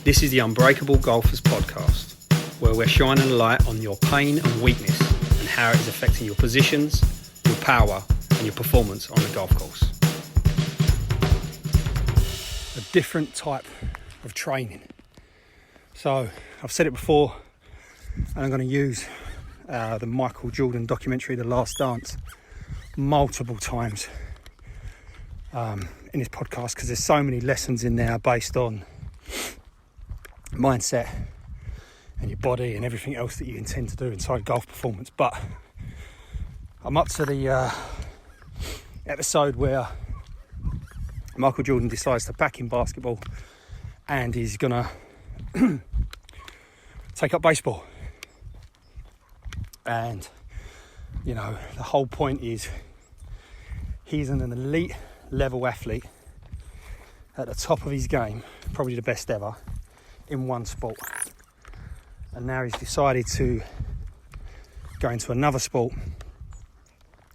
This is the Unbreakable Golfers podcast, where we're shining a light on your pain and weakness and how it is affecting your positions, your power and your performance on the golf course. A different type of training. So I've said it before, and I'm going to use the Michael Jordan documentary, The Last Dance, multiple times in this podcast, because there's so many lessons in there based on mindset and your body and everything else that you intend to do inside golf performance. But I'm up to the episode where Michael Jordan decides to pack in basketball and he's gonna take up baseball. And you know, the whole point is he's an elite level athlete at the top of his game, probably the best ever in one sport, and now he's decided to go into another sport,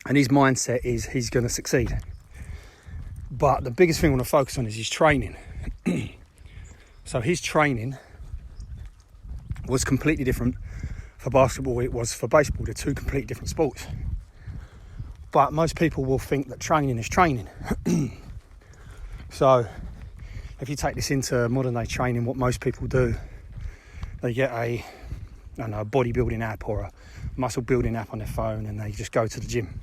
and his mindset is he's going to succeed. But the biggest thing I want to focus on is his training. So his training was completely different for basketball, it was for baseball. They're two completely different sports, but most people will think that training is training. So if you take this into modern day training, what most people do, they get a bodybuilding app or a muscle building app on their phone and they just go to the gym.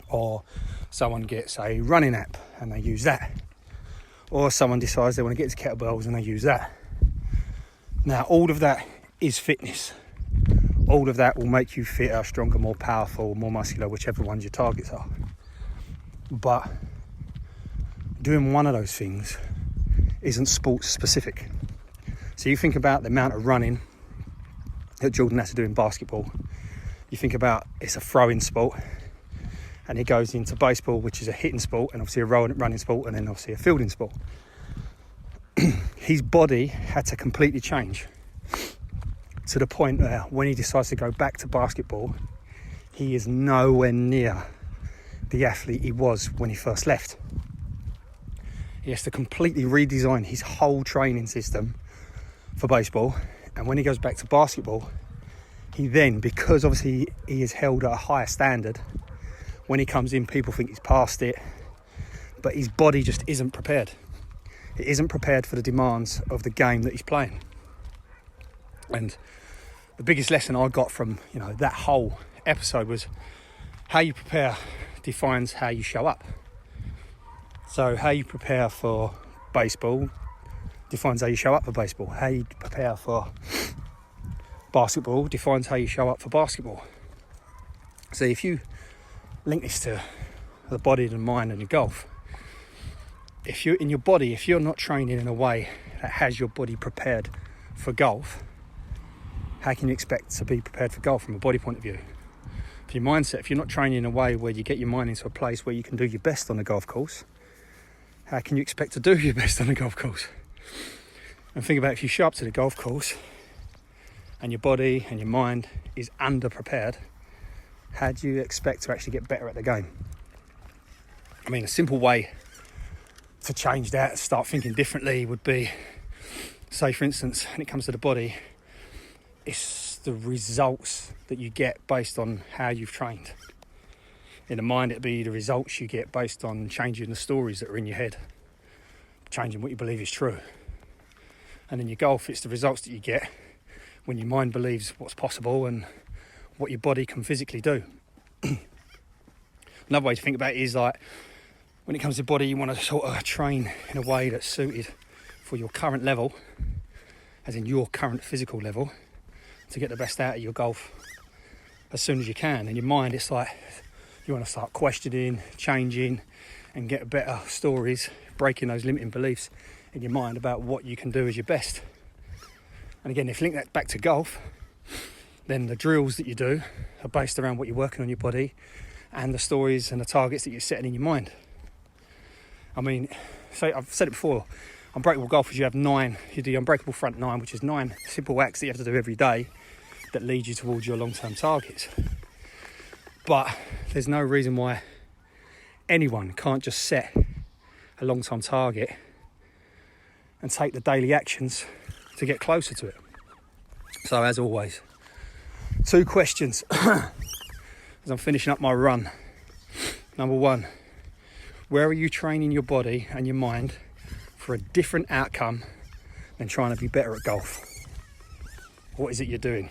Or someone gets a running app and they use that. Or someone decides they want to get to kettlebells and they use that. Now, all of that is fitness. All of that will make you fitter, stronger, more powerful, more muscular, whichever ones your targets are. But doing one of those things isn't sports specific. So you think about the amount of running that Jordan had to do in basketball. You think about it's a throwing sport, and he goes into baseball, which is a hitting sport, and obviously a running sport, and then obviously a fielding sport. His body had to completely change to the point where when he decides to go back to basketball, he is nowhere near the athlete he was when he first left. He has to completely redesign his whole training system for baseball. And when he goes back to basketball, he then, because obviously he is held at a higher standard, when he comes in, people think he's past it, but his body just isn't prepared. It isn't prepared for the demands of the game that he's playing. And the biggest lesson I got from, that whole episode was how you prepare defines how you show up. So how you prepare for baseball defines how you show up for baseball. How you prepare for basketball defines how you show up for basketball. So if you link this to the body, the mind and your golf, if you're in your body, if you're not training in a way that has your body prepared for golf, how can you expect to be prepared for golf from a body point of view? For your mindset, if you're not training in a way where you get your mind into a place where you can do your best on the golf course, how can you expect to do your best on the golf course? And think about if you show up to the golf course and your body and your mind is under-prepared, how do you expect to actually get better at the game? I mean, a simple way to change that, start thinking differently, would be, say for instance, when it comes to the body, it's the results that you get based on how you've trained. In the mind, it'd be the results you get based on changing the stories that are in your head, changing what you believe is true. And in your golf, it's the results that you get when your mind believes what's possible and what your body can physically do. Another way to think about it is like, when it comes to body, you want to sort of train in a way that's suited for your current level, as in your current physical level, to get the best out of your golf as soon as you can. In your mind, it's like you want to start questioning, changing, and get better stories, breaking those limiting beliefs in your mind about what you can do as your best. And again, if you link that back to golf, then the drills that you do are based around what you're working on your body and the stories and the targets that you're setting in your mind. I mean, so I've said it before, Unbreakable golfers, you do the Unbreakable front 9, which is 9 simple acts that you have to do every day that lead you towards your long-term targets. But there's no reason why anyone can't just set a long-term target and take the daily actions to get closer to it. So as always, 2 questions as I'm finishing up my run. Number 1, where are you training your body and your mind for a different outcome than trying to be better at golf? What is it you're doing?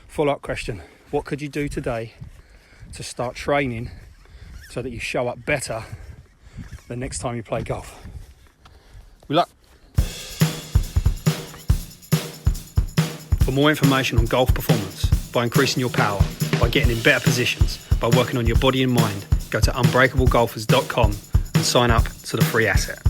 Follow-up question, what could you do today to start training so that you show up better the next time you play golf? Good luck. For more information on golf performance, by increasing your power, by getting in better positions, by working on your body and mind, go to unbreakablegolfers.com and sign up to the free asset.